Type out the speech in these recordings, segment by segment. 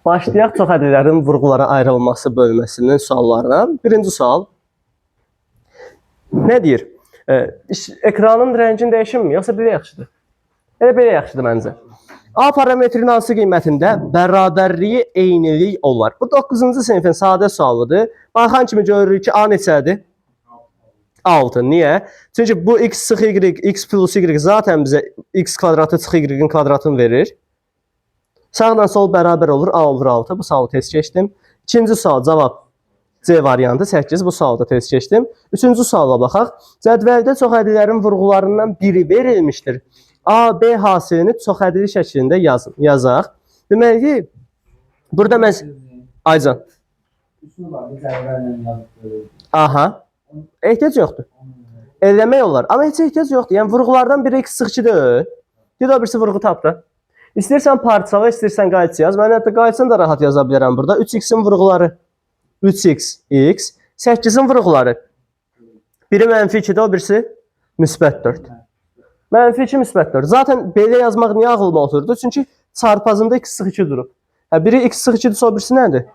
Başlayaq çox ədədlərin vurğulara ayrılması bölməsinin suallarına. Birinci sual. Nə deyir? Ekranın rəngini dəyişirmi, yoxsa belə yaxşıdır? Elə belə yaxşıdır məncə. A parametrinin hansı qiymətində bərabərliyi eynilik olar? Bu 9-cu sinifin sadə sualıdır. Baxan kimi görürük ki, A neçədir? 6. Niyə? Çünki bu x sıx y, x plus y zaten bizə x kvadratı sıx y-in kvadratını verir. Sağdan sol bərabər olur, A olur 6. Bu sualı tez keçdim. İkinci sual, cavab C variantı 8. Bu sualı da tez keçdim. Üçüncü suala baxaq. Cədvəldə çox ədədlərin vurğularından biri verilmişdir. A, B hasilini çox ədədi şəklində yazaq. Deməli ki, burada mən... Aycan. Aha. Ehtiyac yoxdur. Eləmək olar. Amma heç ehtiyac yoxdur. Yəni, vurğulardan biri x sıx 2-dir. Bir də birisi vurğu tap da. İstəyirsən parçala, istəyirsən qayıt yaz. Mən hətta qayıtsın da rahat yaza bilərəm burada. 3x-in vurğuları 3x, x. 8-in vurğuları. Biri mənfi 2-də, o birisi müsbət 4. Mənfi 2, müsbət 4. Zaten belə yazmaq niyə ağlıma oturdu? Çünki çarpazında x sıx 2 durub. Biri x sıx 2-dir, o birisi nədir?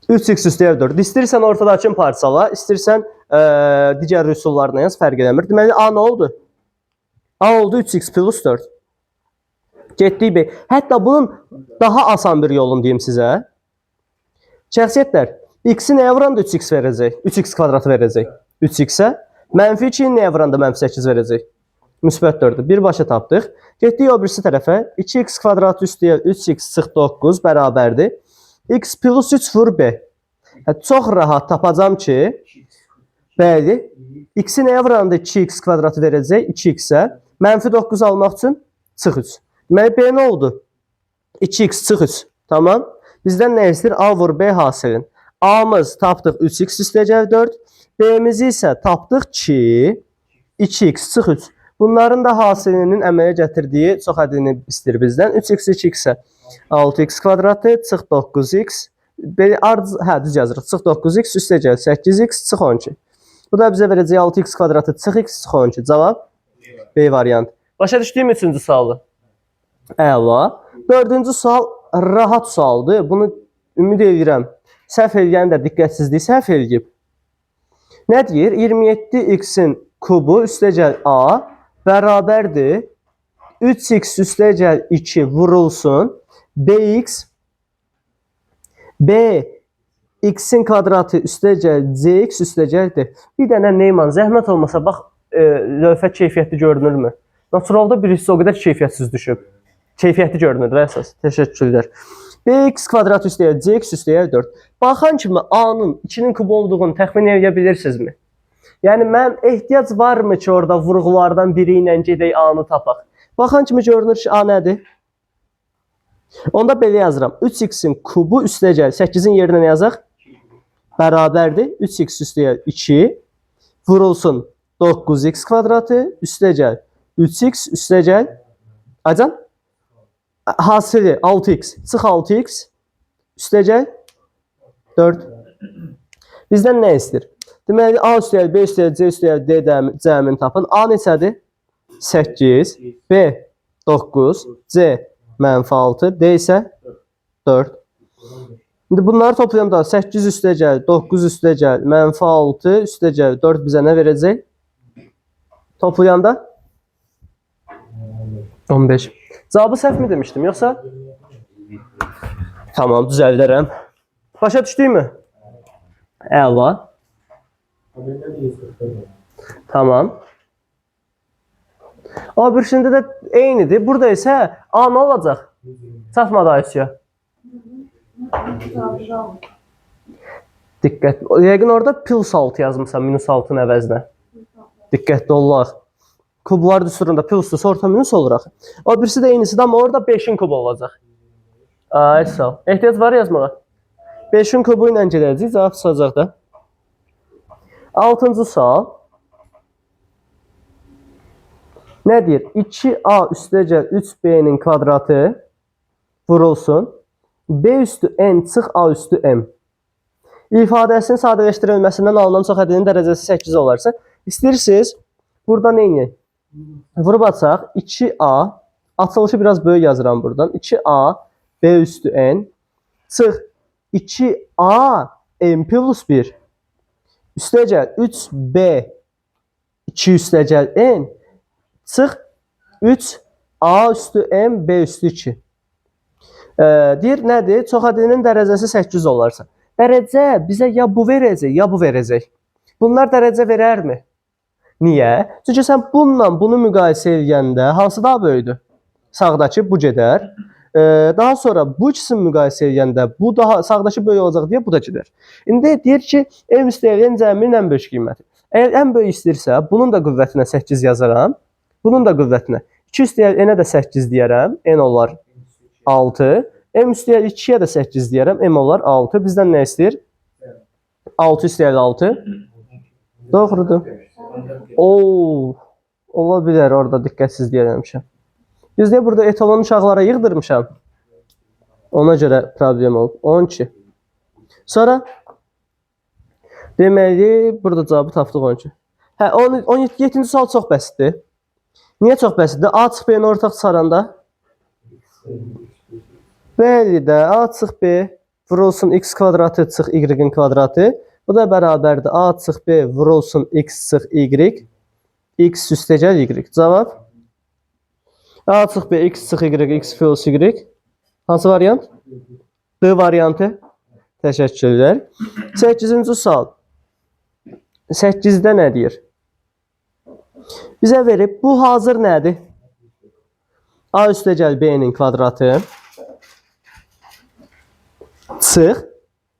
3x üstəyə 4. İstəyirsən ortadakını parçala, istəyirsən digər üsullarına yaz, fərq eləmir. Deməli, A nə oldu? A oldu 3x plus 4. Getdik B. Hətta bunun daha asan bir yolunu deyim sizə. Şəxsiyyətlər, x-i nəyə vuranda 3x verəcək? 3x kvadratı verəcək. 3x-ə. Mənfi 2-yi nəyə vuranda mənfi 8 verəcək? Müsbət 4-dür. Birbaşa tapdıq. Getdik o birisi tərəfə. 2x kvadratı üstəyə 3x sıx 9 bərabərdir. X plus 3 vur B. Çox rahat tapacam ki, bəli, x-i nəyə vuranda 2x kvadratı verəcək? 2x-ə. Mənfi 9 almaq üçün çıx 3. Deməli, B nə oldu? 2x çıx 3. Tamam. Bizdən nə istəyir? A vur B hasilin. A'mız tapdıq 3x üstəgəl 4. B'mizi isə tapdıq ki, 2x çıx 3. Bunların da hasilinin əmələ gətirdiyi çox ədini istəyir bizdən. 3x 2x-ə 6x kvadratı çıx 9x. Düz yazırıq. Çıx 9x üstəgəl 8x çıx 12. Bu da bizə verəcək 6x kvadratı çıx x çıx 12. Cavab B variantı. Başa düşdüyüm 3-cü sualı. Əla. 4-cü sual rahat sualdır. Bunu ümid edirəm. Səhv eləyən də diqqətsizlik səhv eləyib. Nə deyir? 27x-in kubu üstəgəl A bərabərdir. 3x üstəgəl 2 vurulsun. Bx B x-in kvadratı üstəgəl cx üstəgəldir. Bir dənə Neyman zəhmət olmasa bax lövhə keyfiyyətli görünürmü? Naturalda birisi o qədər keyfiyyətsiz düşüb. Keyfiyyətli görünür əsas. Təşəkkürlər. Bx kvadrat üstəgəl cx üstəgəl 4. Baxan kimi A-nın 2-nin kubu olduğunu təxmin edə bilirsinizmi? Yəni mən ehtiyac varmı ki, orada vurğulardan biri ilə gedək A-nı tapaq? Baxan kimi görünür ki, A nədir? Onda belə yazıram. 3x-in kubu üstəgəl 8-in yerinə nə yazaq? Bərabərdir. 3x üstəgəl 2 vurulsun 9x kvadratı üstəgəl 3x üstəgəl Acan? Hasili 6x, çıx 6x, üstəgəl 4. Bizdən nə istəyir? Deməli, A üstəgəl, B üstəgəl, C üstəgəl, D cəmini tapın. A neçədir? 8, B 9, C mənfi 6, D isə 4. İndi bunları toplayalım da 8 üstəgəl, 9 üstəgəl, mənfi 6, üstəgəl 4 bizə nə verəcək? Toplayanda 15. Cavabı səhv mi demişdim, yoxsa? Tamam, düzəldirəm. Başa düşdüyümü? Əla. Tamam. O birisində də eynidir. Burada isə A nə olacaq? Çatmadı ayısıya. Diqqət. Yəqin orada plus 6 yazmışsan, minus 6-ın əvəzinə. Diqqətli olaq. Kublar düsturunda plusdur, orta minus olur axı. O birisi də eynisidir, amma orada 5-in kubu olacaq. Ay sağ ol. Ehtiyac var yazmağa. 5-in kubu ilə gedəcək, cavab çıxacaq da. 6-cı sual. Nə deyir? 2a üstəgəl 3b'nin kvadratı vurulsun. B üstü n çıx a üstü m. İfadəsinin sadələşdirilməsindən alınan çox ədədin dərəcəsi 8 olarsa, istəyirsiniz, burada nə edək? Vurub açaq 2a, açılışı biraz böyük yazıram buradan. 2a B üstü n çıx 2a n plus 1 üstəgəl 3b 2 üstəgəl n çıx 3a üstü n b üstü 2. Deyir nədir? Çox adının dərəcəsi 8 olarsa. Dərəcə bizə ya bu verəcək, ya bu verəcək. Bunlar dərəcə verərmi? Niyə? Çünki sən bununla bunu müqayisə edəndə hansı daha böyükdür? Sağdakı bu gedər. Daha sonra bu ikisini müqayisə edəndə bu daha sağdakı böyük olacaq deyə bu da gedər. İndi deyir ki, m üstəgəlin cəminin ən böyük qiyməti. Əgər ən böyük istəyirsə, bunun da qüvvətinə 8 yazaram. Bunun da qüvvətinə 2 üstəgəl n-ə də 8 deyərəm. N olar 6. M üstəgəl 2-yə də 8 deyərəm. M olar 6. Bizdən nə istəyir? 6 üstəgəl 6. Doğrudur. Ola bilər, orada diqqətsiz deyərəmişəm. Biz də burada etalon uşaqlara yığdırmışam. Ona görə problem olub. 12. Sonra deməli, burada cavabı tapdıq 12. 17-ci sual çox bəsitdir. Niyə çox bəsitdir? A çıx B-ni ortaq çıxaranda bəli də A çıx B vurulsun x kvadratı çıx y-in kvadratı. Bu da bərabərdir A çıx B vurulsun x çıx y. X üstəgəl y. Cavab A çıx B x çıx y x plus y. Hansı variant? D variantı. Təşəkkürlər. 8-ci sual. 8-də nə deyir? Bizə verib, bu hazır nədir? A üstəgəl B-nin kvadratı çıx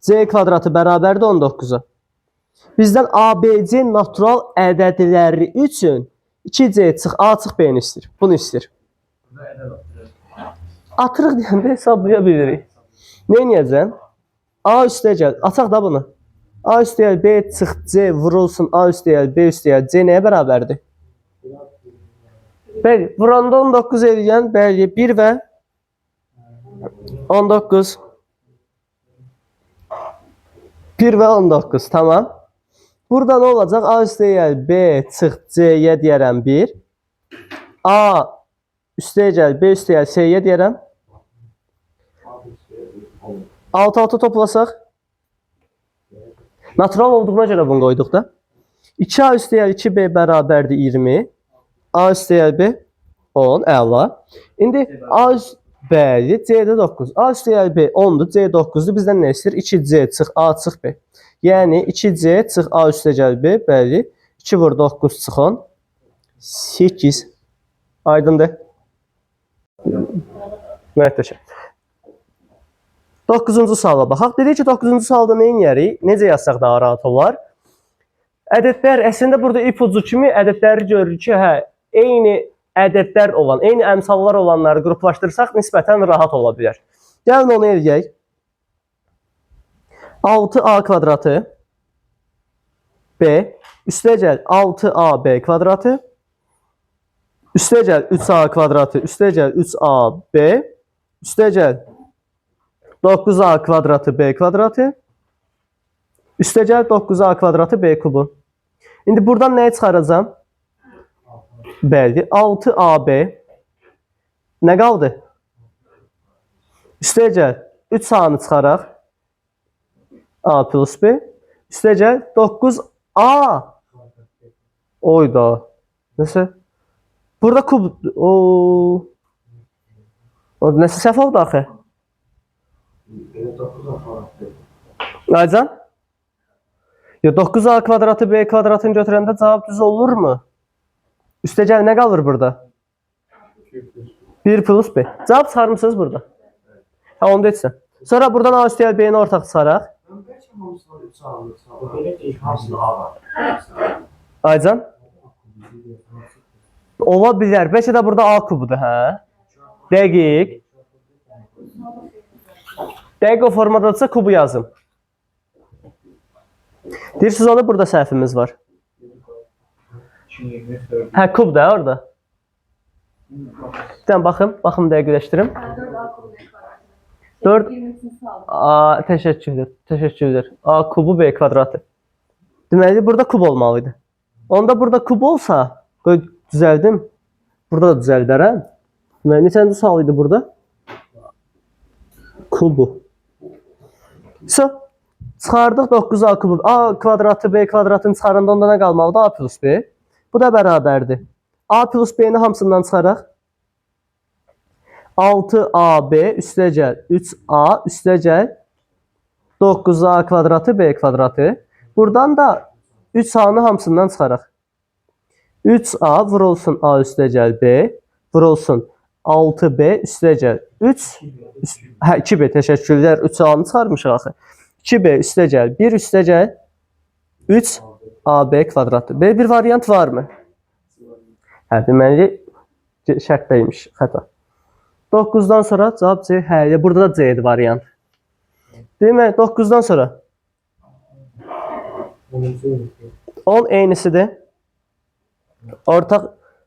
C kvadratı bərabərdir 19-a. Bizdən ABC natural ədədləri üçün 2C çıx A çıx B-ni istəyir. Bunu istəyir. Atırıq deyəndə hesablaya bilirik. Nə edəcəm? A üstəgəl, ataq da bunu. A üstəgəl B çıx C vurulsun A üstəgəl B üstəgəl C nəyə bərabərdir? Bəli, vuranda 19 eləyən, bəli, 1 və 19. 1 və 19, tamam. Burada nə olacaq? A üstəgəl B çıx C-yə deyərəm 1. A üstəgəl B üstəgəl C-yə deyərəm 6 toplasaq. Natural olduğuna görə bunu qoyduq da. 2A üstəgəl 2B bərabərdir 20. A üstəgəl B 10, əla. İndi A bəli, C-də 9. A üstəgəl B 10-dur, C 9-dur. Bizdən nə istəyir? 2C çıx A çıx B. Yəni 2C çıx A üstəgəl B, bəli. 2 vur 9 çıx 10. 8. Aydındır. Möhtəşəm. 9-cu suala baxaq. Dedik ki, 9-cu sualda nə edərik? Necə yazsaq daha rahat olar? Ədədlər, əslində burada ipucu kimi ədədləri görürük ki, eyni ədədlər olan, eyni əmsallar olanları qruplaşdırsaq nisbətən rahat ola bilər. Gəlin onu eləyək. 6A kvadratı B üstəgəl 6AB kvadratı üstəgəl 3A kvadratı üstəgəl 3AB üstəgəl 9A kvadratı B kvadratı üstəgəl 9A kvadratı B kubu. İndi buradan nəyi çıxaracam? Bəli, 6AB nə qaldı? Üstəgəl 3A-nı çıxaraq A plus B üstəgəl 9A. Oyda. Nəsə? Burada kub... Nəsə səhv oldu axı? Aycan? 9A kvadratı B kvadratını götürəndə cavab düz olurmu? Üstəgəl nə qalır burada? 1 plus B. Cavab çıxarmısınız burada. Onu da etsən. Sonra buradan A üstəgəl B-ni ortaq çıxaraq. Aycan? Ola bilər. Bəlkə də burada A kubudur, hə? Dəqiq. Dəqiq o formadadırsa kubu yazım. Deyirsiniz onu burada səhvimiz var. Hə, kub da orada. Bir dənə baxım dəqiqləşdirim. 4 A, təşəkkürlər. A kubu B kvadratı. Deməli, burada kub olmalıydı. Onda burada kub olsa, qoy düzəldim. Burada da düzəldərəm. Deməli, neçənci sual idi burada? kubu. So, çıxardıq 9a kubu. A kvadratı B kvadratını çıxaranda onda nə qalmalıdır? A plus B. Bu da bərabərdir. A plus B-ni hamısından çıxaraq. 6AB üstəgəl 3A üstəgəl 9A kvadratı B kvadratı. Buradan da 3A-nı hamısından çıxaraq. 3A vurulsun A üstəgəl B vurulsun 6B üstəgəl 3 2B təşəkkürlər 3A-nı çıxarmışıq axı. 2B üstəgəl 1 üstəgəl 3AB kvadratı. Belə bir variant varmı? Hə, deməli şərtdəymiş, xəta. 9-dan sonra cavab C. Hə, burada da C-dir variant. Demək, 9-dan sonra 10 eynisidir. Ortaq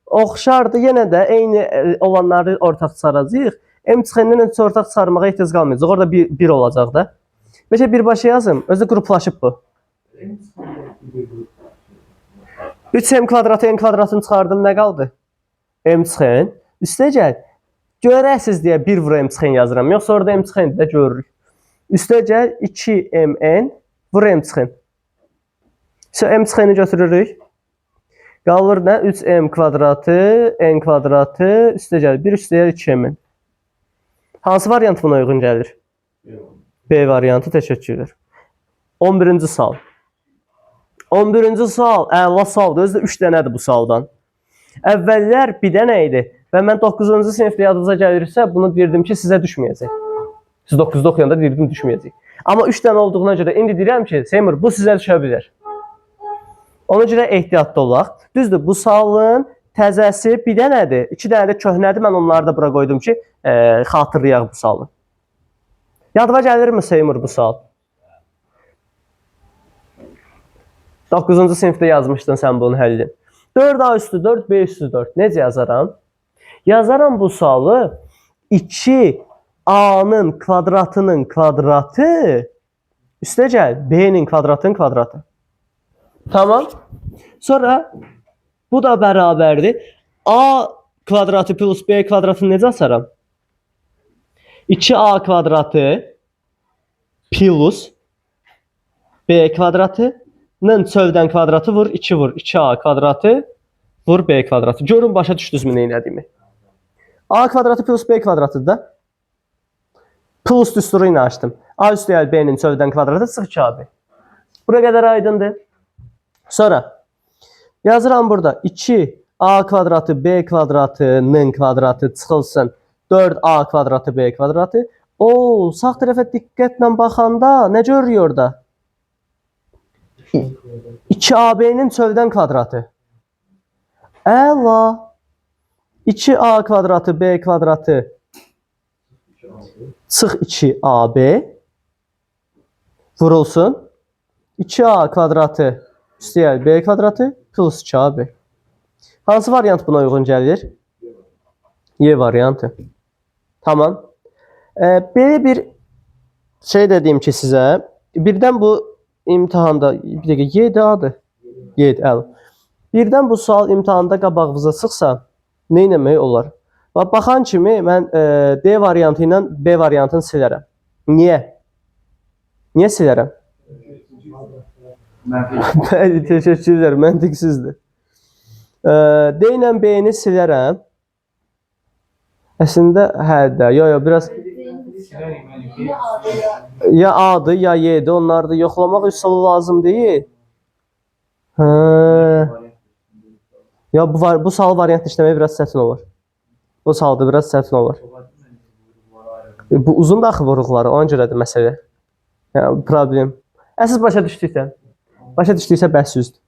oxşardır, yenə də eyni olanları ortaq çıxaracağıq. M-çıxəndən ötürü ortaq çıxarmağa ehtiyac qalmayacaq. Orada 1 olacaq da. Bəlkə birbaşa yazım. Özü qruplaşıb bu. 3m kvadratı n kvadratını çıxardım. Nə qaldı? M-çıxən. Üstəgəl. Görəsiz deyə 1 vur M-çıxən yazıram. Yoxsa orada M-çıxən də görürük. Üstəgəl 2mn vur M-çıxən. M-çıxəni götürürük. Qalır nə? 3m kvadratı, n kvadratı, üstəgəl 1 üstəgəl 2m. Hansı variant buna uyğun gəlir? B variantı, təşəkkürlər. 11-ci sual. 11-ci sual, əla sualdır. Özü də 3 dənədir bu sualdan. Əvvəllər bir dənə idi və mən 9-cu sinifdə yadınıza gəlirsə, bunu deyirdim ki, sizə düşməyəcək. Siz 9-da oxuyanda deyirdim düşməyəcək. Amma 3 dənə olduğuna görə indi deyirəm ki, Seymur, bu sizə düşə bilər. Ona görə ehtiyatlı olaq. Düzdür, bu sualın təzəsi bir dənədir. 2 dənə də köhnədir. Mən onları da bura qoydum ki, xatırlayaq bu sualı. Yadıma gəlirmi Seymur bu sual? 9-cu sinifdə yazmışdın sən bunun həllini. 4A üstü 4, B üstü 4. Necə yazaram? Yazaram bu sualı 2A'nın kvadratının kvadratı üstəgəl B'nin kvadratının kvadratı. Tamam. Sonra bu da bərabərdir. A kvadratı plus B kvadratını necə asaram? 2A kvadratı plus B kvadratının çöldən kvadratı vur 2 vur. 2A kvadratı vur B kvadratı. Görün başa düşdünüzmü nə etdiyimi? A kvadratı plus B kvadratıdır da. Plus düsturu ilə açdım. A üstəgəl B'nin çöldən kvadratı sıx 2AB. Buraya qədər aydındır. Sonra yazıram burada 2A kvadratı B kvadratının kvadratı çıxılsın 4A kvadratı B kvadratı. O, sağ tərəfə diqqətlə baxanda nə görürük orada? 2AB-nin çöldən kvadratı. Əla. 2A kvadratı B kvadratı çıx 2AB vurulsun 2A kvadratı üstəgəl B kvadratı plus 2AB. Hansı variant buna uyğun gəlir? Y variantı. Tamam. Belə bir şey dediyim ki sizə, birdən bu imtahanda, bir dəqiqə, Y-dir, A-dır. Y-dir, əl. Birdən bu sual imtahanda qabağınıza çıxsa, nə etmək olar? Baxan kimi mən D variantı ilə B variantını silərəm. Niyə? Niyə silərəm? Bəli, təşəkkürlər, məntiqsizdir. D ilə B-ni silərəm. Əslində, hə də, biraz ya A-dır, ya Y-dir, onları da yoxlamaq üsulu lazım deyil. Ya bu sual variantı işləməyə biraz çətin olur. Bu sualda biraz çətin olur. Bu uzun da axı vuruqları, ona görədir məsələ. Yəni, problem. Əsas başa düşdüksə bəhs üzdür.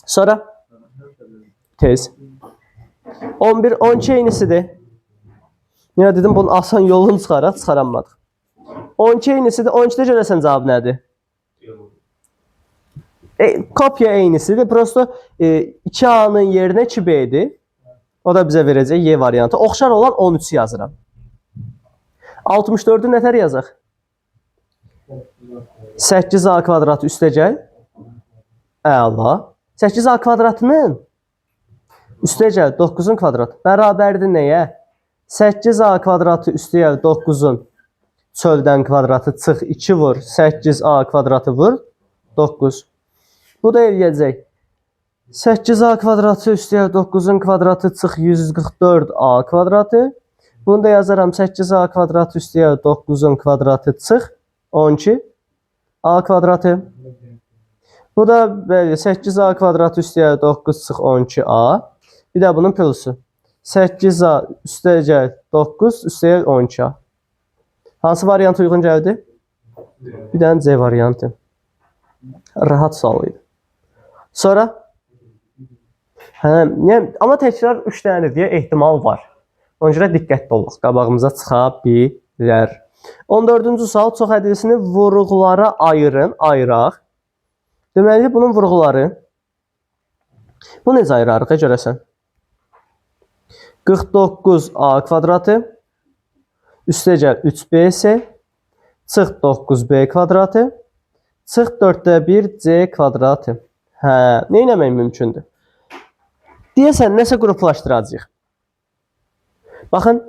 Sonra tez. 11, 12 eynisidir. Yəni dedim bunun asan yolunu çıxaranmadıq. 12 eynisidir. 12-də görəsən cavab nədir? Kopya eynisidir. Prosto 2A-nın yerinə 2B-dir. O da bizə verəcək Y variantı. Oxşar olan 13 yazıram. 64-ü nətər yazaq? 8A kvadratı üstəgəl. Əla. 8A kvadratının üstəgəl 9-un kvadratı. Bərabərdir nəyə? 8A kvadratı üstəgəl 9-un çöldən kvadratı çıx 2 vur, 8a kvadratı vur, 9. Bu da eləyəcək. 8a kvadratı üstəyə 9-un kvadratı çıx 144a kvadratı. Bunu da yazaram 8a kvadratı üstəyə 9-un kvadratı çıx 12a kvadratı. Bu da bəli 8a kvadratı üstəyə 9 çıx 12a. Bir də bunun plusu. 8a üstəyə 9 üstəyə 12a. Hansı variant uyğun gəldi? Bir dənə C variantı. Rahat sual idi. Sonra amma təkrar 3 dənə deyə ehtimal var. Ona görə diqqətli olaq. Qabağımıza çıxa bilər. 14-cü sual çox ədilsini vurğulara ayıraq. Deməli, bunun vurğuları bu necə ayırarıq, görəsən? 49a kvadratı üstəgəl 3bc çıx 9b kvadratı çıx 4də 1c kvadratı. Nə eləmək mümkündür? Deyəsən, nəsə qruplaşdıracaq. Baxın,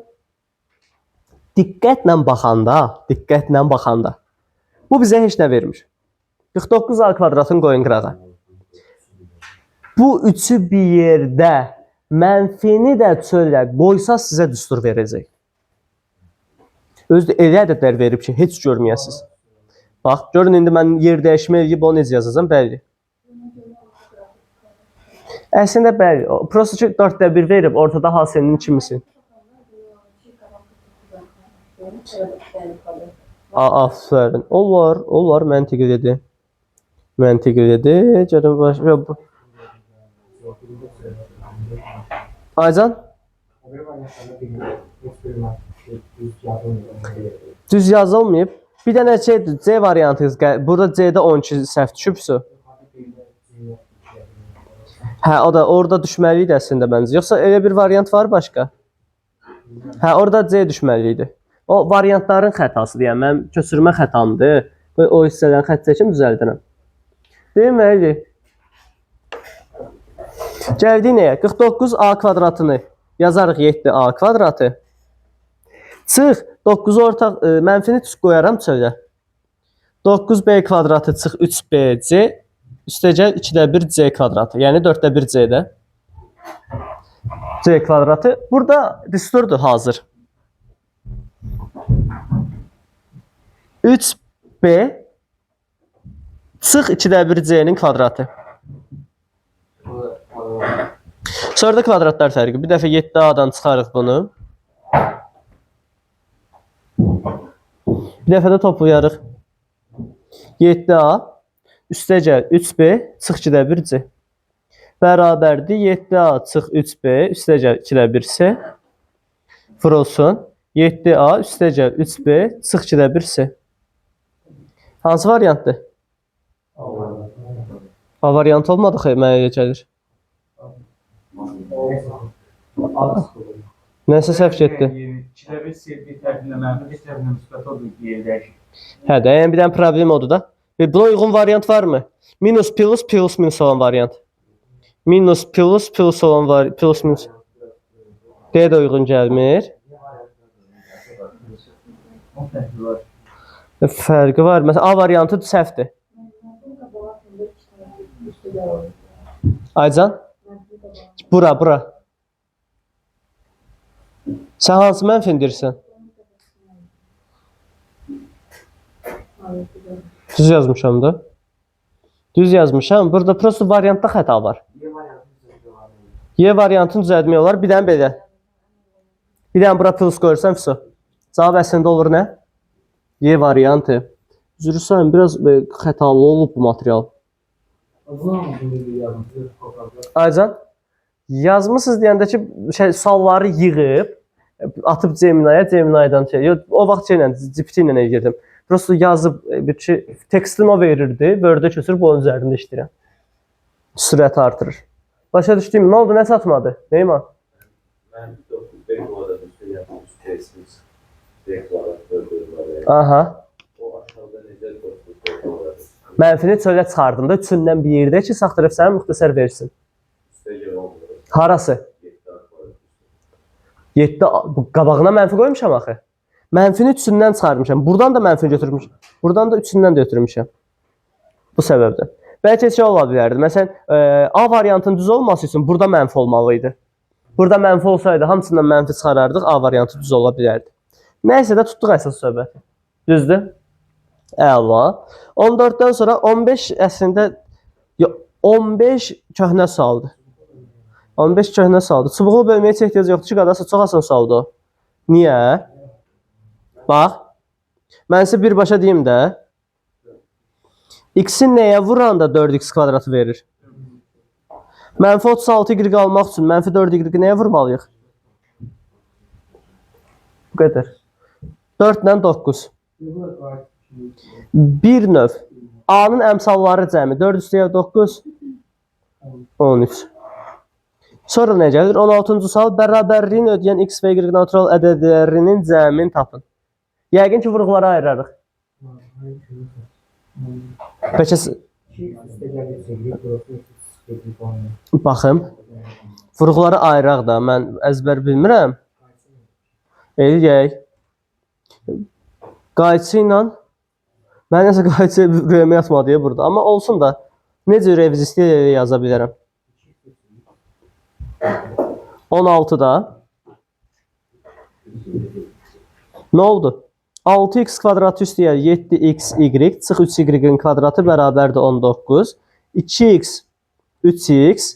diqqətlə baxanda, bu bizə heç nə vermir. 49a kvadratını qoyun qırağa. Bu üçü bir yerdə mənfini də çölə qoysa sizə düstur verəcək. Özdə elə ədədlər verib ki, heç görməyəsiniz. Bax, görün, indi mən yer dəyişmə eləyib onu necə yazacam, bəli. Əslində, bəli, prosto ki, 4də 1 verib, ortada hasilinin kimisin. Aferin. Onlar məntiqlidir. Gəlin başqa. Aycan? Düz yazılmayıb. Bir dənə şeydir, C variantı. Burada C'də 12 səhv düşübsü. O da orada düşməliydi əslində məncə. Yoxsa elə bir variant var başqa? Orada C düşməliydi. O variantların xətasıdır. Yəni, mənim köçürmə xətamdır. O hissədən xət çəkim düzəldirəm. Deməli, gəldik nəyə? 49a kvadratını yazarıq 7a kvadratı. Çıx, 9'u ortaq mənfini qoyaram çölə. 9b kvadratı çıx 3bc üstəgəl 2də 1c kvadratı. Yəni 4də 1c'də. C kvadratı. Burada düsturdur hazır. 3b çıx 2də 1c'nin kvadratı. Sonra da kvadratlar fərqi. Bir dəfə 7a'dan çıxarıq bunu. Bir dəfə də toplayarıq. 7a üstəgəl 3b çıx 2də 1c. Bərabərdir 7a çıx 3b üstəgəl 2də 1c. Vurulsun. 7a üstəgəl 3b çıx 2də 1c. Hansı variantdır? A variant olmadı xeyr, mənə elə gəlir. Nəsə səhv getdi. 2də 1 sevdiyi tərəfinlə mənfi, heç tərəfinlə müsbət odur ki, yer dəyişir. Yəni bir dənə problem odur da. Buna uyğun variant varmı? Minus plus, plus minus olan variant. Minus plus, plus olan var, plus minus. D də uyğun gəlmir. Fərqi var. Məsələn, A variantı səhvdir. Aycan? Bura. Sən hansı mənfini deyirsən? Düz yazmışam da. Düz yazmışam. Burada prosto variantda xəta var. Y variantını düzəltmək olar. Bir dənə belə. Bir dənə bura plus qoyursan, fiso. Cavab əslində olur nə? Y variantı. Üzrüsən, biraz xətalı olub bu material. Aycan? Yazmısınız deyəndə ki, sualları yığıb, atıb Gemini'yə, Gemini'dən o vaxt GPT ilə girdim. Prosto yazıb, tekstini o verirdi, Word-ə köçürüb onun üzərində işləyirəm. Sürəti artırır. Başa düşdüyüm, nə oldu, nə satmadı? Neyman? Mən 9-5 kvadrat üstü yapmış kesimiz. Aha. O aşağıda necə 9-5 kvadrat? Mənfini çölə çıxardığında üçündən bir yerdə ki, sağ tərəf sənə müxtəsər versin. Üstəgəl olmalı. Harası? 7 qabağına mənfi qoymuşam axı. Mənfini 3-ündən çıxarmışam. Buradan da mənfini götürmüşəm. Buradan da 3-ündən də götürmüşəm. Bu səbəbdən. Bəlkə şey ola bilərdi. Məsələn, A variantının düz olması üçün burada mənfi olmalı idi. Burada mənfi olsaydı, hamısından mənfi çıxarardıq, A variantı düz ola bilərdi. Nəysə də tutduq əsas söhbəti. Düzdür? Əla. 14-dən sonra 15 əslində 15 köhnə sualdır. 15 köhnə sualdır. Çubuqlu bölməyə heç ehtiyac yoxdur ki, qadası çox asan sualdır o. Niyə? Bax. Mən sizə birbaşa deyim də. X-in nəyə vuranda 4x kvadratı verir? Mənfi 36y almaq üçün mənfi 4y nəyə vurmalıyıq? Bu qədər. 4 ilə 9. Bir növ. A-nın əmsalları cəmi 4 üstəyə 9. 13. Sonra nə gəlir? 16-cı sual bərabərliyin ödəyən x və y natural ədədlərinin cəmini tapın. Yəqin ki, vurğuları ayırarıq. Bəlkə baxım. Vurğuları ayıraq da. Mən əzbər bilmirəm. Eləyək. Qayçı ilə mən nəsə qayçı ürəyimə yatmadı burada. Amma olsun da necə revizist yaza bilərəm. 16-da nə oldu? 6x kvadratı üstəyə 7xy çıx 3y-in kvadratı bərabərdir 19. 2x 3x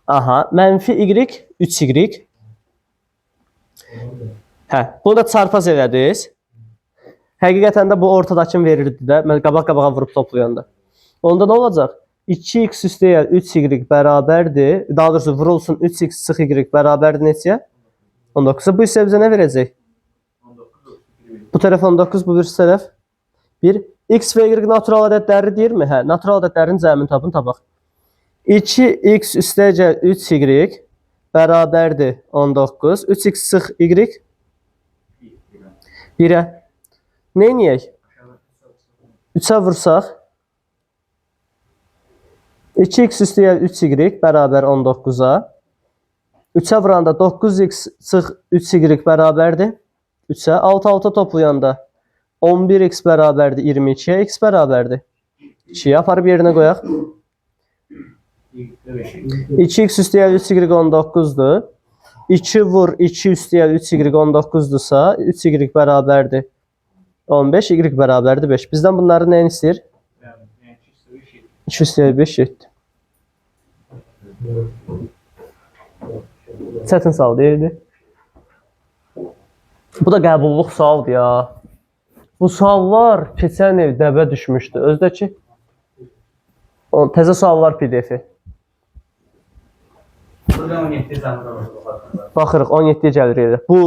aha, mənfi y 3y. Hə, bunu da çarpaz elədiniz. Həqiqətən də bu ortadakını verirdi də. Mən qabaq-qabağa vurub toplayanda. Onda nə olacaq? 2x üstəyə 3y bərabərdir. Daha doğrusu vurulsun 3x çıx y bərabərdir neçəyə? 19. Bu isə bizə nə verəcək? Bu tərəf 19, bu bir tərəf 1. X və y natural ədədləri deyirmi? Hə, natural ədədlərin cəmini tapın, tapaq. 2x üstəyə 3y bərabərdir 19. 3x çıx y 1-ə. Nə edək? 3-ə vursaq 2x üstəyə 3y bərabər 19-a. 3-ə vuranda 9x çıx 3y bərabərdir 3-ə. 6-6 toplayanda 11x bərabərdir 22-yə. X bərabərdir 2-yə. Aparıb yerinə qoyaq. 2x üstəyə 3y 19-dur. 2 vur 2 üstəyə 3y 19-dursa 3y bərabərdir 15, y bərabərdir 5. Bizdən bunları nəyin istəyir? 2 üstəyə 5 getdi. Çətin sual deyildi. Bu da qəbulluq sualdır ya. Bu suallar keçən il dəbə düşmüşdü. Özdə ki, təzə suallar PDF-i. Burada 17 zamanda var. Baxırıq, 17-yə gəlir. Bu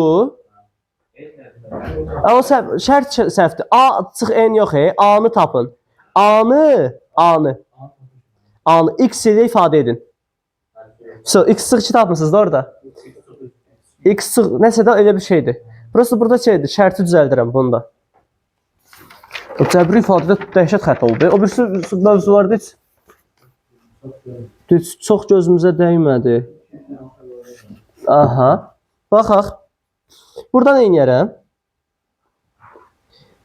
amma şərt səhvdir. A çıx n yox, A-nı tapın. A-nı x ilə ifadə edin. So, x çıx 2 tapmısınız da orada. X çıx, nəsə də elə bir şeydir. Burası burada şeydir, şərti düzəldirəm bunda. O cəbri ifadədə dəhşət xət oldu. O bir mövzularda heç çox gözümüzə dəymədi. Aha. Baxaq. Burada nə edərəm?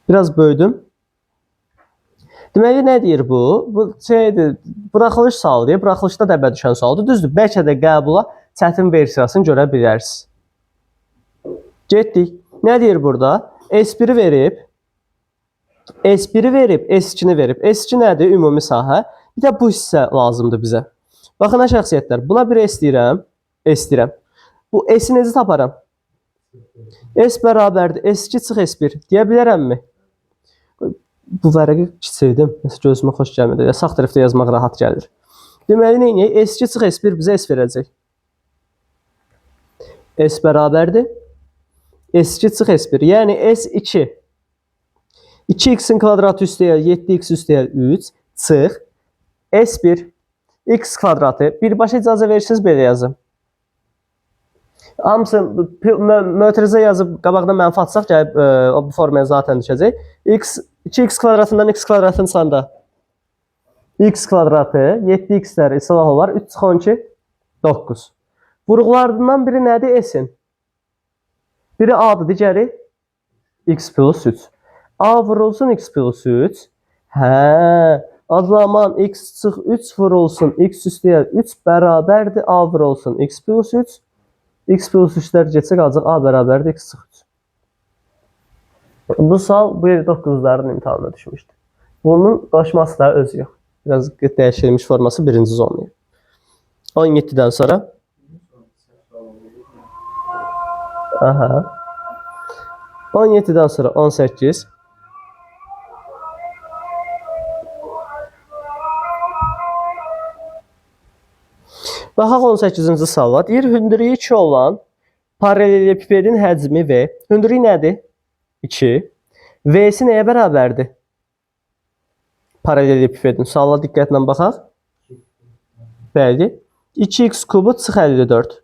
Biraz böyüdüm. Deməli, nə deyir bu? Bu şeydir, buraxılış sualı deyir. Buraxılışda dəbə düşən sualdır. Düzdür, bəlkə də qəbula çətin versiyasını görə bilərsiniz. Getdik. Nə deyir burada? S1-i verib, S1-i verib, S2-ni verib. S2 nədir? Ümumi sahə. Bir də bu hissə lazımdır bizə. Baxın, nə şəxsiyyətlər. Buna bir S deyirəm. Bu S-i necə taparam? S bərabərdir. S2 çıx S1. Deyə bilərəmmi? Bu vərəqi kiçildim. Nəsə gözümə xoş gəlmədi. Sağ tərəfdə yazmaq rahat gəlir. Deməli, neyini? S2 çıx S1 bizə S verəcək. S bərabərdir. S2 çıx S1. Yəni S2. 2x-in kvadratı üstəyə 7x üstəyə 3 çıx S1 x kvadratı. Birbaşa icazə verirsiniz, belə yazım. Hamısı mötərizə yazıb qabaqda mənfi atsaq gəlib bu formaya zaten düşəcək. 2x kvadratından x kvadratın çıxanda x kvadratı 7x-lər islah olar. 3 çıx 12 9. Vurğularından biri nədir? S-in. Biri A-dır, digəri x plus 3. A vurulsun x plus 3. Hə, o zaman x çıx 3 vurulsun x üstəyə 3 bərabərdir A vurulsun x plus 3. X plus 3'lər geçsə qalacaq A bərabərdir x çıx 3. Bu sual bu 9-ların imtahanına düşmüşdü. Bunun qaçması da özü yox. Biraz dəyişilmiş forması birinci zonluyor. 17'den sonra. Aha. 17'den sonra 18. Baxaq 18-ci suala. Deyir, hündürlüyü 2 olan paralelepipedin həcmi V. Hündürlüyü nədir? 2. V'si nəyə bərabərdir? Paralelepipedin. Suala diqqətlə baxaq. Bəli. 2x kubu çıx 54.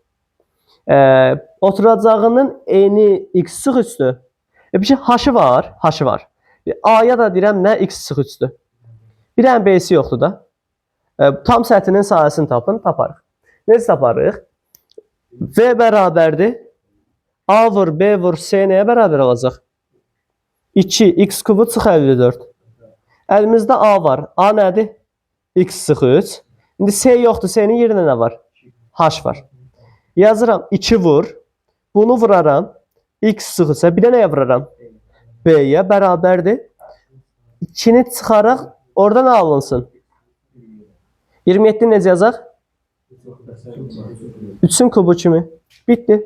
Oturacağının eni x çıx 3'dür. Bir şey h-ı var. H-ı var. A-ya da deyirəm nə x çıx 3'dür. Bir dənə b-si yoxdur da. Tam səthinin sahəsini tapın, taparıq. Necə taparıq? V bərabərdir. A vur, B vur, C nəyə bərabər olacaq? 2x kubu çıx 54. Əlimizdə A var. A nədir? X çıx 3. İndi C yoxdur. C'nin yerinə nə var? H var. Yazıram 2 vur. Bunu vuraram. X çıx 3'ə. Bir də nəyə vuraram? B-yə bərabərdir. 2'ni çıxaraq orada nə alınsın? 27 necə yazaq? 3'ün kubu kimi. Bitti.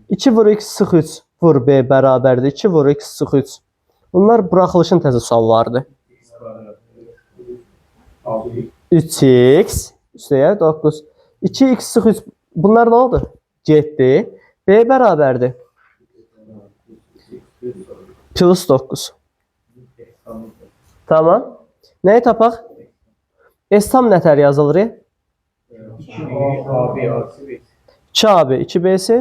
2 vur x çıx 3 vur B bərabərdir. 2 vur x çıx 3. Bunlar buraxılışın təzə suallardır. 3x üstəyə 9. 2x çıx 3. Bunlar nə oldu? Getdi. B bərabərdir. Plus 9. Tamam. Nəyi tapaq? S tam nətər yazılır? 2AB, 2B'si,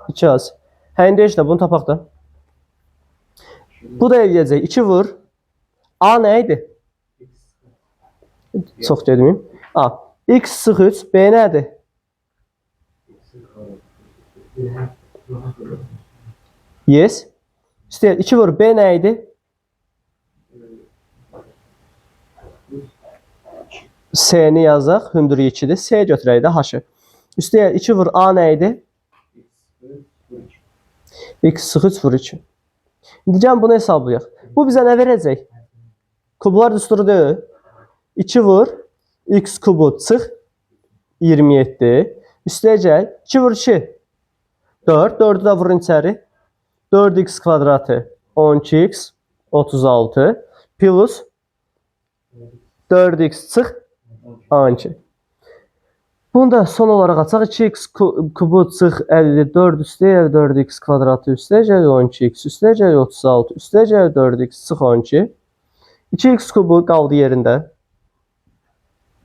2A'sı. Hə, indi işte bunu tapaq da. Bu da eləyəcək. 2 vur. A nə idi? Çox gedməyim. A. X sıx 3. B nədir? Yes. İşte 2 vur. B nə idi? S'ni yazaq. Hündürlüyü 2'dir. S götürək də H-ı. Üstəyə 2 vur. A nə idi? X sıx 3 vur 2. İndi gəlin bunu hesablayaq. Bu bizə nə verəcək? Kublar düsturu deyil. 2 vur. X kubu çıx 27. Üstəyə gəl. 2 vur 2. 4. 4'ü də vurun içəri. 4x kvadratı 12x 36 plus 4x çıx 12. Bunu da son olarak açaq. 2x kubu çıx 54 üstəyə 4x kvadratı üstəyə gəl 12x üstəyə gəl 36 üstəyə gəl 4x çıx 12. 2x kubu qaldı yerində.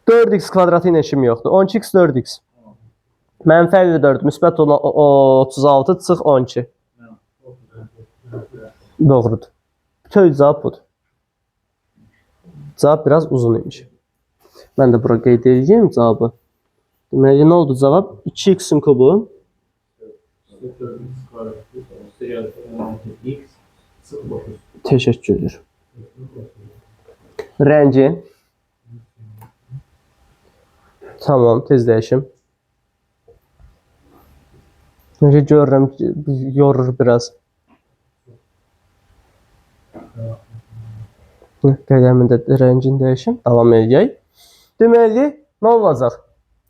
4x kvadratı ilə işim yoxdur. 12x 4x. Mənfi 54 müsbət 36 çıx 12. Doğrudur. Bütün cavab budur. Cavab biraz uzun imiş. Ben de bura qeyd edəcəyim cavabı. Deməli, nə oldu cavab? 2x'in kubu. Teşekkür ederim. Rəngi. Tamam, tez dəyişim. Görürəm, yorur biraz. Qələmin də rəngini dəyişim. Davam edək. Deməli, nə olacaq?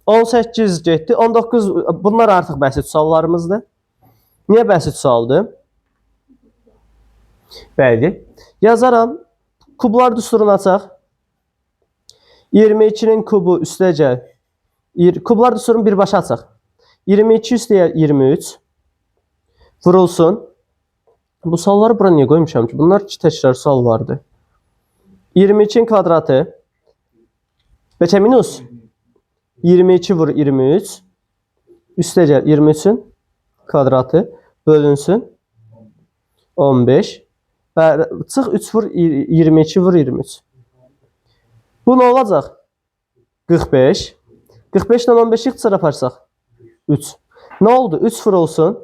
18 getdi. 19, bunlar artıq bəsit suallarımızdır. Niyə bəsit sualdır? Bəli. Yazaram. Kublar düsturunu açaq. 22'nin kubu üstə gəl. Kublar düsturunu birbaşa açaq. 22 üstəyə 23. Vurulsun. Bu sualları bura niyə qoymuşam ki? Bunlar iki təkrar sual vardı. 22'nin kvadratı. Beçə minus. 22 vur 23. Üstə gəl 23'ün kvadratı. Bölünsün. 15. Və çıx 3 vur 22 vur 23. Bu nə olacaq? 45. 45 ilə 15'i ixtisar aparsaq. 3. Nə oldu? 3 vurulsun.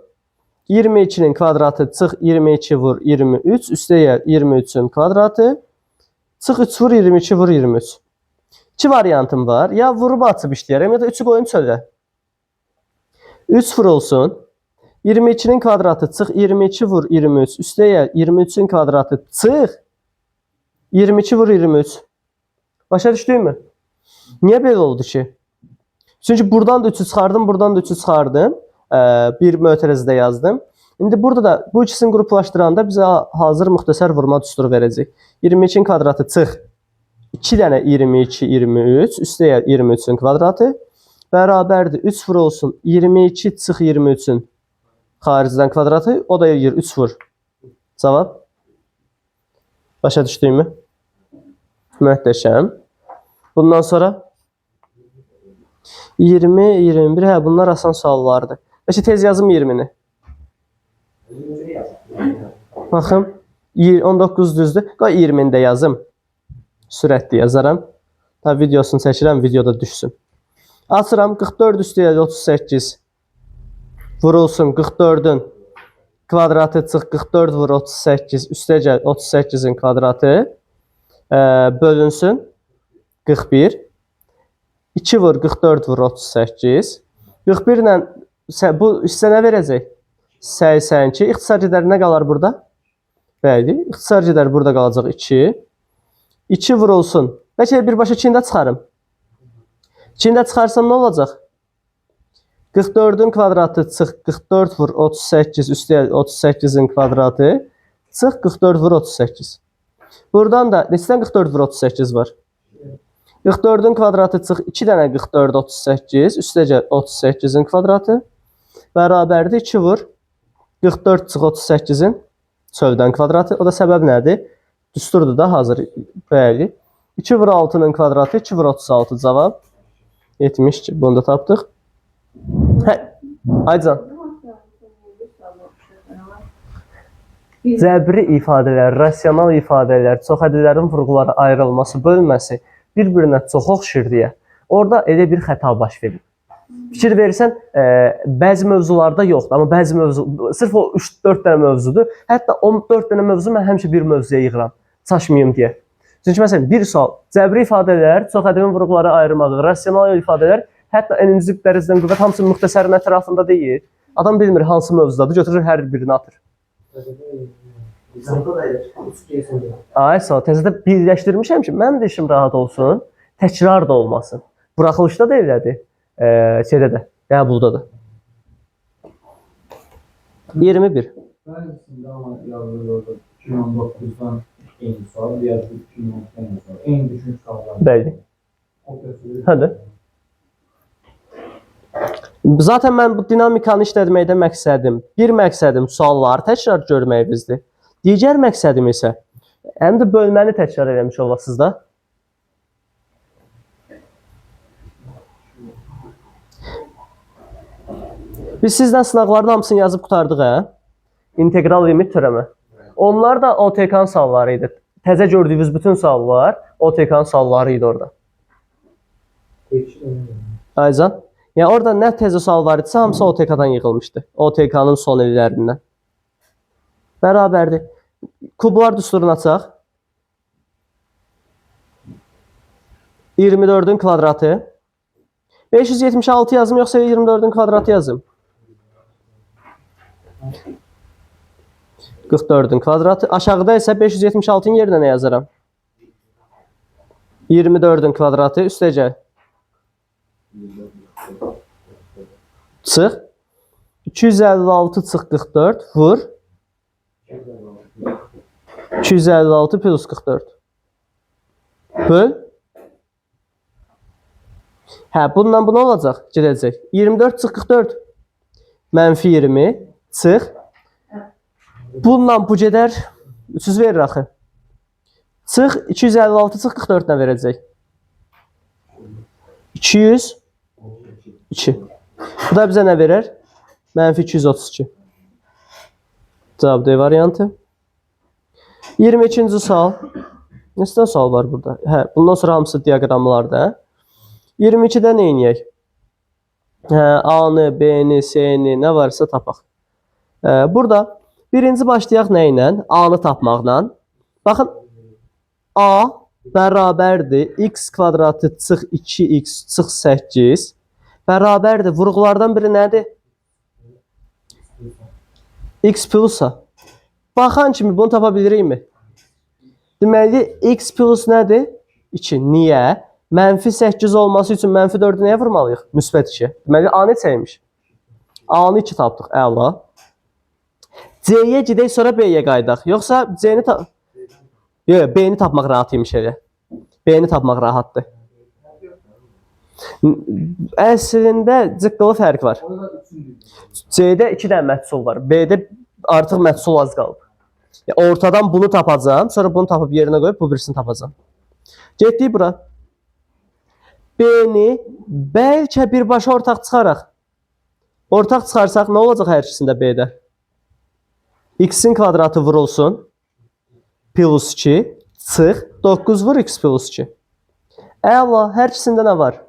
22'nin kvadratı çıx 22 vur 23 üstə gəl 23'ün kvadratı çıx 3 vur 22 vur 23. İki variantım var. Ya vurub açıb işləyərəm ya da 3'ü qoyun çölə. 3 vur olsun. 22'nin kvadratı çıx 22 vur 23 üstə gəl 23'ün kvadratı çıx 22 vur 23. Başa düşdünmü? Niyə belə oldu ki? Çünki buradan da 3'ü çıxardım, buradan da 3'ü çıxardım. Bir mötərizədə yazdım. İndi burada da bu ikisini qruplaşdıranda bizə hazır müxtəsər vurma düsturu verəcək. 22'nin kvadratı çıx 2 dənə 22 23 üstə gəl 23'ün kvadratı bərabərdir 3 vur olsun 22 çıx 23'ün xaricdən kvadratı o da eləyir 3 vur. Cavab. Başa düşdüyümü? Möhtəşəm. Bundan sonra 20, 21, hə bunlar asan suallardır. Bəlkə tez yazım 20'ni. Baxın, 19 düzdür. Qoy 20'ni də yazım. Sürətli yazaram. Tabi videosunu çəkirəm, videoda düşsün. Açıram 44 üstə gəl 38 vurulsun 44'ün kvadratı çıx 44 vur 38 üstə gəl 38'in kvadratı bölünsün 41 2 vur 44 vur 38 41 ilə bu hissə nə verəcək? 82 ixtisar gedər nə qalar burada? Bəli, ixtisar gedər burada qalacaq 2 2 vur olsun. Bəlkə birbaşa 2'ni də çıxarım. 2'ni də çıxarsam nə olacaq? 44'ün kvadratı çıx 44 vur 38 üstə 38'in kvadratı çıx 44 vur 38. Buradan da neçədən 44 vur 38 var? 44'ün kvadratı çıx 2 dənə 44 38 üstə gəl 38'in kvadratı bərabərdir 2 vur 44 çıx 38'in çöldən kvadratı. O da səbəb nədir? Düsturdur da hazır. Bəli. 2 vur 6'nın kvadratı 2 vur 36 cavab 72. Bunu da tapdıq. Hə, Aycan. Cəbri ifadələr, rasional ifadələr, çox ədədlərin vurğulara ayrılması, bölməsi bir-birinə çox oxşur deyə orada elə bir xəta baş verir. Fikir verirsən, bəzi mövzularda yoxdur, amma bəzi mövzu, sırf o 3-4 dənə mövzudur. Hətta 14 dənə mövzu mən həmişə bir mövzuya yığıram, çaşmayım deyə. Çünki məsələn, bir sual, cəbri ifadələr, çox ədədlərin vurğulara ayrılmağı, rasional ifadələr, hətta enici dərəcədən qüvvət hamısı müxtəsərin ətrafında deyil. Adam bilmir hansı mövzudadır, götürür hər birini atır. Ay sağ ol, təzədə birləşdirmişəm ki, mənim də işim rahat olsun, təkrar da olmasın. Buraxılışda da elədir, şeydə də, qəbulda da. 21. Bəzisində amma yazılır orada 2019'dan eyni sual, diğer 2010'dan eyni sual. En düşük suallar. Bəli. O götürülür. Hadi. Zaten mən bu dinamikanı işlətməkdə bir məqsədim sualları təkrar görməyimizdir. Digər məqsədim isə həm də bölməni təkrar eləmiş olasınız da. Biz sizdən sınaqların hamısını yazıb qutardıq, hə? İntegral limit törəmə. Onlar da OTK-nın sualları idi. Təzə gördüyünüz bütün suallar OTK-nın sualları idi orada. Aycan. Yəni orada nə təzə sual var idisə hamısı OTK-dan yığılmışdı. OTK-nın son illərindən. Bərabərdir. Kublar düsturunu açaq. 24'ün kvadratı. 576 yazım yoxsa 24'ün kvadratı yazım? 44'ün kvadratı. Aşağıda isə 576'ın yerinə nə yazaram? 24'ün kvadratı üstə gəl. Çıx. 256 çıx 44 vur. 256 plus 44. Böl. Hə, bundan bu nə olacaq? Gedəcək. 24 çıx 44. Mənfi 20 çıx. Bundan bu gedər. 300 verir axı. Çıx 256 çıx 44 nə verəcək? 202. Bu da bizə nə verir? Mənfi 232. Cavab D variantı. 22-ci sual. Neçə sual var burada? Hə, bundan sonra hamısı diaqramlarda. 22-də nə edək? Hə, A-nı, B-ni, C-ni, nə varsa tapaq. Burada birinci başlayaq nə ilə? A-nı tapmaqla. Baxın, A bərabərdir x kvadratı çıx 2x çıx 8 bərabərdir. Vurğulardan biri nədir? X plusa. Baxan kimi bunu tapa bilirikmi? Deməli, x plus nədir? 2. Niyə? Mənfi 8 olması üçün mənfi 4-ü nəyə vurmalıyıq? Müsbət 2. Deməli, A neçəymiş? A-nı 2 tapdıq. Əla. C-yə gedək, sonra B-yə qaydaq. Yoxsa C-ni yox, B-ni tapmaq rahat imiş elə. B-ni tapmaq rahatdır. Əslində cıqqılı fərq var. C-də 2 dənə məhsul var. B-də artıq məhsul az qalıb. Ortadan bunu tapacağım, sonra bunu tapıb yerinə qoyub bu birisini tapacağım. Getdik bura. B-ni bəlkə birbaşa ortaq çıxaraq. Ortaq çıxarsaq nə olacaq hər ikisində B-də? X-in kvadratı vurulsun. Plus 2 çıx 9 vur x plus 2. Əla, hər ikisində nə var?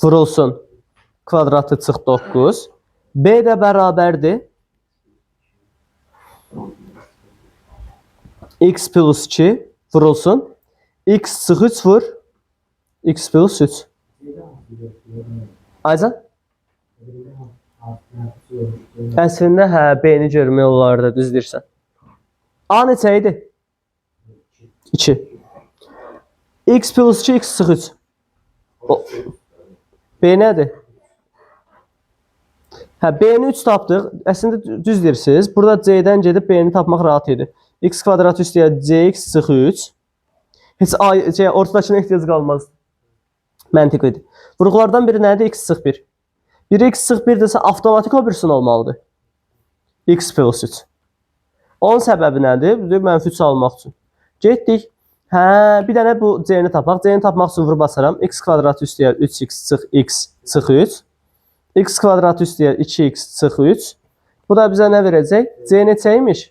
Vurulsun. Kvadratı çıx 9. B də bərabərdir. X plus 2 vurulsun. X çıx 3 vur. X plus 3. Aycan? Əslində hə, B-ni görmək olardı, düz deyirsən. A neçə idi? 2. X plus 2, x çıx 3. B nədir? Hə, B-ni 3 tapdıq. Əslində düz deyirsiniz. Burada C-dən gedib B-ni tapmaq rahat idi. X kvadratı üstəyə CX çıx 3. Heç ortadakına ehtiyac qalmaz. Məntiqidir. Vurğulardan biri nədir? X çıx 1. 1x çıx 1 desə, avtomatik o birisinin olmalıdır. X plus 3. Onun səbəbi nədir? Mənfi 3 almaq üçün. Getdik. Hə, bir dənə bu C-ni tapaq. C-ni tapmaq üçün vurub basaram. X kvadratı üstəyə 3x çıx x çıx 3. X kvadratı üstəyə 2x çıx 3. Bu da bizə nə verəcək? C neçəymiş?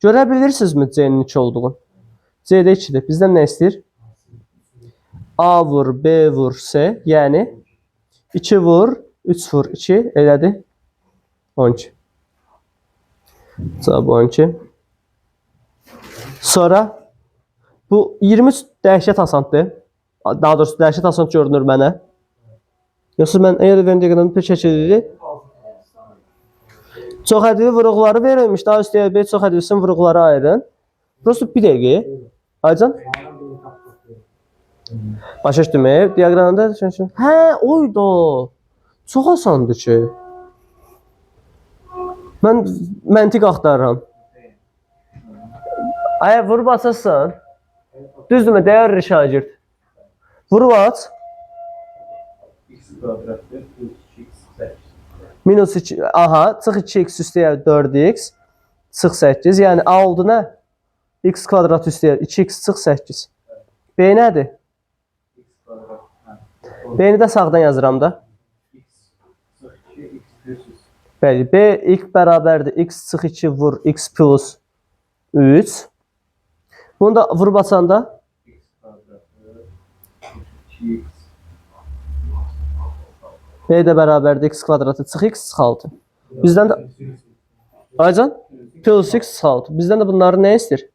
Görə bilirsinizmi C-nin 2 olduğunu? C-də 2-dir. Bizdən nə istəyir? A vur, B vur, C. Yəni 2 vur, 3 vur, 2. Elədir? 12. Cavab 12. Sonra bu 23 dəhşət asandır. Daha doğrusu dəhşət asan görünür mənə. Yoxsa mən əgər verdiyi qədər bir şəkildə çox ədədi vurğuları verilmiş. Daha üstəyə bir çox ədədsin vurğuları ayırın. Prosto bir dəqiqə. Aycan? Başa düşdüm. Diaqramda hə, oyda. Çox asandır ki. Mən məntiq axtarıram. Ay vurub açasan. Düzdürmü? Dəyərli şagird. Vurub aç. X kvadratı plus 2x 8. Minus 2. Aha. Çıx 2x üstəyə 4x. Çıx 8. Yəni A oldu nə? X kvadrat üstəyə 2x çıx 8. B nədir? X kvadratı. B-ni də sağdan yazıram da. X çıx 2 x plus 3. Bəli. B ilk bərabərdir. X çıx 2 vur x plus 3. Bunu da vurub açanda X kvadratı 2x. B də bərabərdir x kvadratı çıx x çıx 6. Bizdən də Aycan plus x çıx 6. Bizdən də bunları nə istəyir?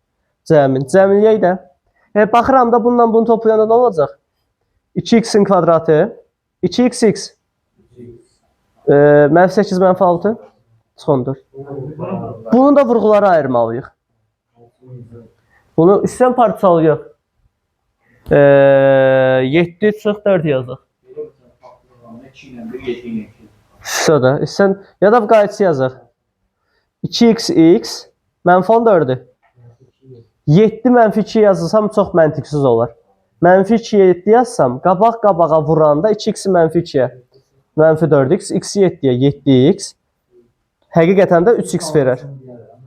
Cəmin. Cəmiliyək də. Baxıram da bununla bunu toplayanda nə olacaq? 2x-in kvadratı 2xx. Mənfi 8 mənfi 6 çıx 14. Bunun da vurğuları ayırmalıyıq. Bunu üstdən parçalayıq. 7 çıx 4 yazıq. Şurada. Sən ya da qayıtçı yazaq. 2xx mənfi 14-dür. 7 mənfi 2 yazılsam çox məntiqsiz olar. Mənfi 2-yə 7 yazsam, qabaq-qabağa vuranda 2x-i mənfi 2-yə. Mənfi 4x, x-i 7-yə 7x. Həqiqətən də 3x verər.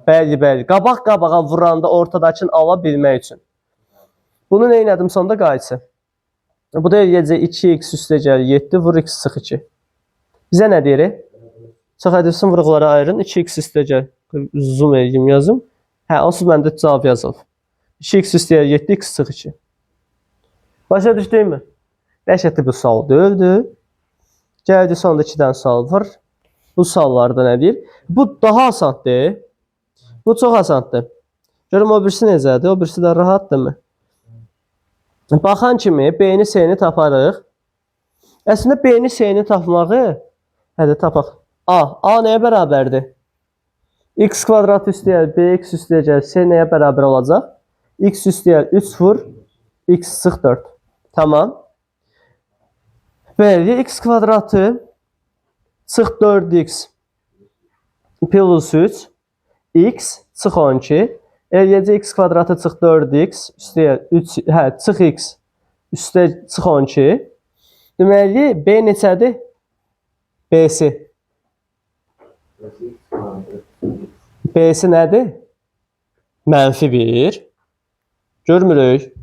Bəli, bəli. Qabaq-qabağa vuranda ortadakını ala bilmək üçün. Bunu nə elədim sonda qayıtçı? Bu da eləyəcək 2x üstə gəlir 7 vur x çıx 2. Bizə nə deyirik? Çox ədəsin vurğuları ayırın. 2x üstə gəlir. Zoom edeyim yazım. Hə, onsuz məndə cavab yazılıb. 2x üstə gəlir 7 x çıx 2. Başa düşdün mü? Dəhşətli bir sual deyildi. Gəldi sonda 2 dənə sual var. Bu suallarda nə deyir? Bu daha asandır. Bu çox asandır. Görüm o birisi necədir? O birisi də rahatdırmı? Baxan kimi B-ni, C-ni taparıq. Əslində B-ni, C-ni tapmağı, hədə tapaq. A nəyə bərabərdir? X kvadrat üstəgəl bx üstəgəl c nəyə bərabər olacaq? X üstəgəl 3 vur x sıx 4. Tamam. Bəli, x kvadratı sıx 4x plus 3 x sıx 12 eləyəcək x kvadratı sıx 4x üstəgəl 3 sıx x üstə sıx 12. Deməli B neçədir? B'si. B'si nədir? -1. Görmürük.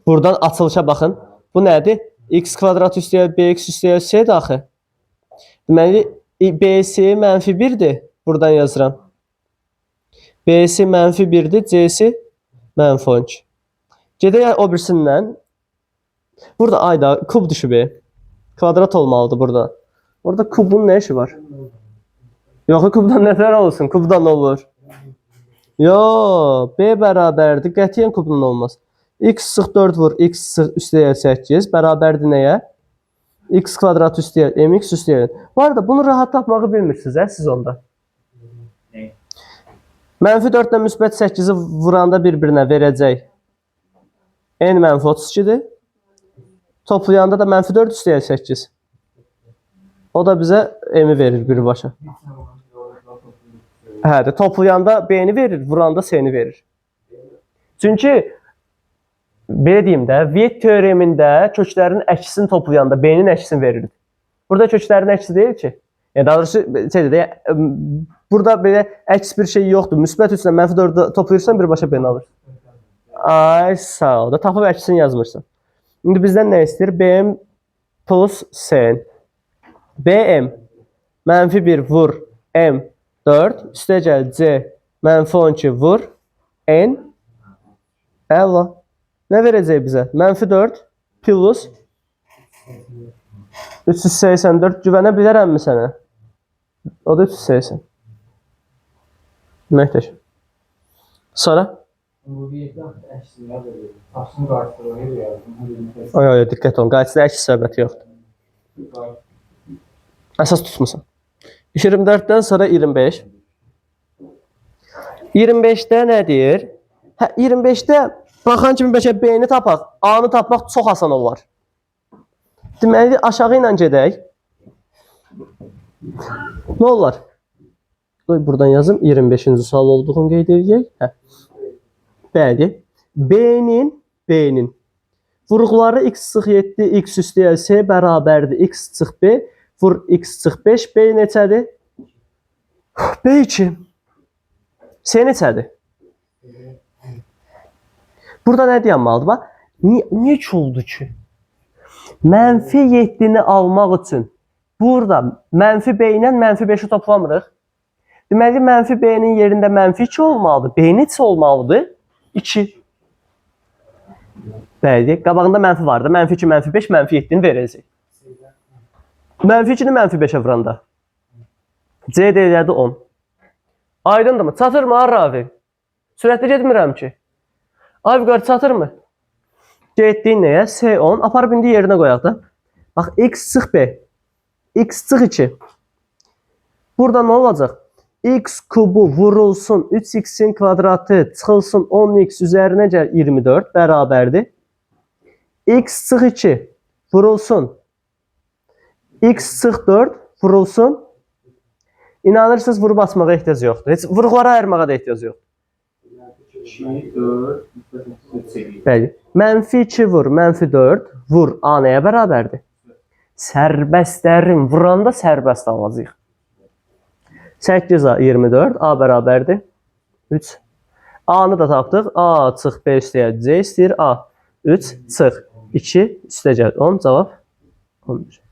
Buradan açılışa baxın. Bu nədir? X kvadrat üstəgəl bx üstəgəl c daxı. Deməli B'si -1'dir. Buradan yazıram. B'si -1'dir, C'si -12. Gedək o birisindən. Burada ayda kub düşüb. Kvadrat olmalıdır burada. Orada kubun nə işi var? Yox, kubdan nətər olsun? Kubdan olur. Yox, B bərabərdir. Qətiyyən kubdan olmaz. X sıx 4 vur x sıx üstəgəl 8 bərabərdir nəyə? X kvadrat üstəgəl mx üstəgəl. Bu arada bunu rahat tapmağı bilmirsiniz, siz onda. -4 ilə müsbət 8-i vuranda bir-birinə verəcək. N -32-dir. Toplayanda da -4 üstəgəl 8. O da bizə m-i verir birbaşa. Hə, toplayanda B-ni verir, vuranda C-ni verir. Çünki belə deyim də, Viet teoremində köklərin əksini toplayanda B-nin əksini verir. Burada köklərin əksi deyil ki. Yəni daha doğrusu burada belə əks bir şey yoxdur. Müsbət 3 ilə -4 toplayırsan birbaşa B-ni alır. Ay sağ ol. Da tapıb əksini yazmırsan. İndi bizdən nə istəyir? BM plus C. BM -1 vur M 4 üstəgəl C -12 vur N. Əla. Nə verəcək bizə? -4 plus 384 güvənə bilərəmmi sənə? O da 380. Məhtəşəm. Sonra? Bu bir əksini yazılır. Tapsın qarşılığı yazılır. Ay, diqqət olun. Qayçıda əks söhbəti yoxdur. Əsas tutmusan. 24-dən sonra 25. 25-də nə deyir? 25-də baxan kimi bəlkə B-ni tapaq, A-nı tapmaq çox asan olar. Deməli, aşağı ilə gedək. Nə olar? Buradan yazım, 25-ci sual olduğunu qeyd edək. Bəli, B-nin vurğuları x sıx 7, x üstəgəl c bərabərdir, x sıx b, vur x sıx 5, b neçədir? B2. C neçədir? Burada nə deyənmalıdır? Bax, niyə oldu ki? -7-ni almaq üçün burada -b ilə -5-i toplamırıq. Deməli, -b-nin yerində -2 olmalıdır. B neçə olmalıdır? 2. Bəli, qabağında mənfi vardı. -2, -5, -7-ni verəcək. -2-ni -5-ə vuranda. C deyildi 10. Aydındır mı? Çatır mı Ravi? Sürətli getmirəm ki. Ay vüqar çatır mı? Getdiyin nəyə? C10. Aparıb indi yerinə qoyaq da. Bax, x sıx b. X sıx 2. Burada nə olacaq? X kubu vurulsun 3x'in kvadratı çıxılsın 10x üzərinə gəl 24 bərabərdir. X sıx 2 vurulsun. X sıx 4 vurulsun. İnanırsınız vurub atmağa ehtiyac yoxdur. Heç vurğulara ayırmağa da ehtiyac yoxdur. 2, 4, 8. Bəli. -2 vur, -4 vur. A nəyə bərabərdir? Sərbəstlərin vuranda sərbəst alacaq. 8A 24, A bərabərdir 3. A-nı da tapdıq. A çıx B üstəgəl C istəyir. A 3 çıx 2 üstəgəl 10. Cavab 11.